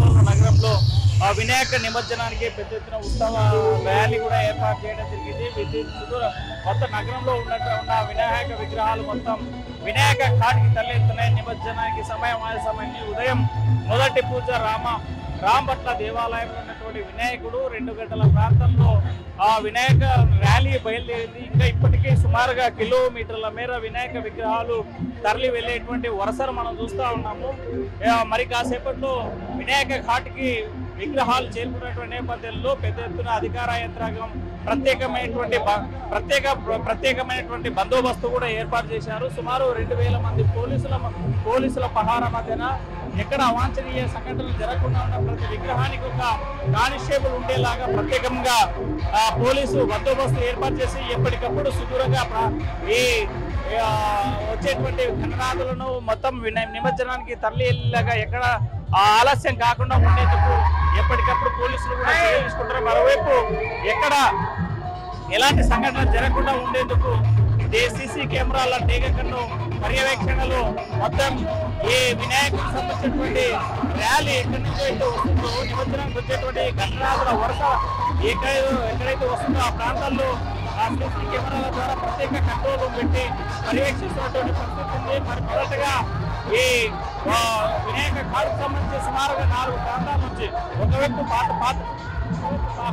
కర్నూలు నగరంలో వినాయక నిమజ్జనానికి పెద్ద ఎత్తున ఉత్సవ ర్యాలీ కూడా ఏర్పాటు చేయడం జరిగింది. మొత్తం నగరంలో ఉన్న వినాయక విగ్రహాలు మొత్తం వినాయక ఘాట్కి తరలిస్తున్నాయి. నిమజ్జనానికి సమయాన్ని ఉదయం మొదటి పూజ రాంభట్ల దేవాలయంలో ఉన్నటువంటి వినాయకుడు 2 గంటల ప్రాంతంలో వినాయక ర్యాలీ బయలుదేరింది. ఇంకా ఇప్పటికీ సుమారుగా కిలోమీటర్ల మేర వినాయక విగ్రహాలు తరలి వెళ్ళేటువంటి వరుసను మనం చూస్తూ ఉన్నాము. మరి కాసేపట్లో వినాయక ఘాట్కి విగ్రహాలు చేరుకున్నటువంటి నేపథ్యంలో పెద్ద ఎత్తున అధికార యంత్రాంగం ప్రత్యేకమైనటువంటి బందోబస్తు కూడా ఏర్పాటు చేశారు. సుమారు 2000 మంది పోలీసుల పహారా మధ్యన ఎక్కడ అవాంఛనీయ సంఘటనలు జరగకుండా ఉన్న ప్రతి విగ్రహానికి ఒక కానిస్టేబుల్ ఉండేలాగా ప్రత్యేకంగా పోలీసు బందోబస్తు ఏర్పాటు చేసి ఎప్పటికప్పుడు సుదూరంగా ఈ వచ్చేటువంటి ఘటనాలను మొత్తం నిమజ్జనానికి తరలి వెళ్ళేలాగా ఎక్కడ ఆలస్యం కాకుండా ఉండేందుకు ఎప్పటికప్పుడు పోలీసులు కూడా తీసుకుంటారు. మరోవైపు ఎక్కడ ఎలాంటి సంఘటన జరగకుండా ఉండేందుకు సీసీ కెమెరాల డేగకన్ను పర్యవేక్షణలో మొత్తం ఈ వినాయకుడికి సంబంధించినటువంటి ర్యాలీ ఎక్కడి నుంచి అయితే వస్తుందో నిమజ్జనానికి వచ్చేటువంటి ఘటనాల వరుస ఎక్కడైతే వస్తుందో ఆ ప్రాంతాల్లో సీసీ కెమెరాల ద్వారా ప్రత్యేక కంట్రోల్ రూమ్ పెట్టి పర్యవేక్షిస్తున్నటువంటి పరిస్థితి ఉంది. మరి మొదటగా ఈ వినాయక ఘాట్కు సంబంధించి సుమారుగా 4 ప్రాంతాల నుంచి ఒకవైపు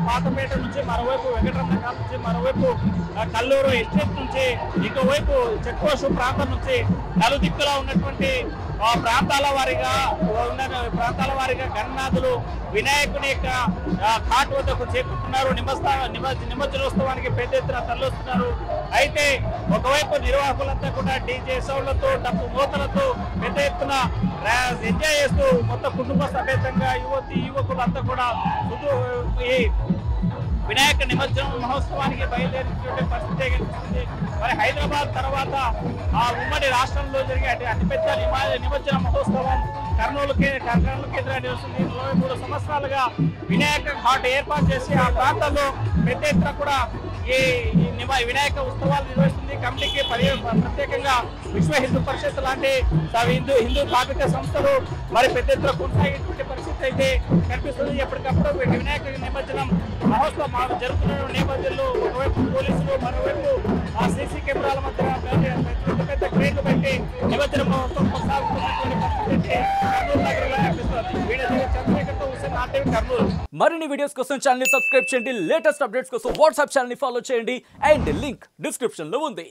పాతపేట నుంచి, మరోవైపు వెంకటరమణ ఘాట్ నుంచి, మరోవైపు కల్లూరు ఎస్టేట్ నుంచి, ఇంకోవైపు చెక్పోస్ట్ ప్రాంతం నుంచి నలుదిక్కులా ఉన్నటువంటి ప్రాంతాల వారీగా గణనాథులు వినాయకుని యొక్క ఘాట్ వద్దకు చేరుకుంటున్నారు. నిమజ్జనోత్సవానికి పెద్ద ఎత్తున తరలిస్తున్నారు. అయితే ఒకవైపు నిర్వాహకులంతా కూడా డీజే సౌండ్లతో డప్పు మోతలతో పెద్ద ఎత్తున ఎంజాయ్ చేస్తూ మొత్తం కుటుంబ సమేతంగా యువకులంతా కూడా ఈ వినాయక నిమజ్జనం మహోత్సవానికి బయలుదేరినటువంటి పరిస్థితి కనిపిస్తుంది. మరి హైదరాబాద్ తర్వాత ఉమ్మడి రాష్ట్రంలో జరిగే అతిపెద్ద నిమజ్జన మహోత్సవం కర్నూలు కేంద్రాన్ని వస్తుంది. 23 సంవత్సరాలుగా వినాయక ఘాట్ ఏర్పాటు చేసి ఆ ప్రాంతాల్లో పెద్ద ఎత్తున కూడా ఈ వినాయక ఉత్సవాలు నిర్వహిస్తుంది. కమిటీకి ప్రత్యేకంగా విశ్వ హిందూ పరిషత్ లాంటి హిందూ ధార్మిక సంస్థలు మరి పెద్ద ఎత్తున కొనసాగేటువంటి పరిస్థితి అయితే కనిపిస్తుంది. ఎప్పటికప్పుడు వినాయక నిమజ్జనం మహోత్సవం జరుగుతున్న నేపథ్యంలో ఒకవైపు పోలీసులు, మరోవైపు సీసీ కెమెరాల మధ్య పెద్ద క్రేన్లు పెట్టి నిమజ్జన మహోత్సవం కొనసాగుతున్నటువంటి పరిస్థితి కర్నూలు నగరంలో కనిపిస్తుంది. చంద్రశేఖర్తో హుస్సేన్, RTV కర్నూలు. మరిన్ని వీడియోస్ కోసం ఛానల్ ని సబ్స్క్రైబ్ చేయండి. లేటెస్ట్ అప్డేట్స్ కోసం వాట్సాప్ ఛానల్ ని ఫాలో చేయండి. అండ్ లింక్ డిస్క్రిప్షన్ లో ఉంది.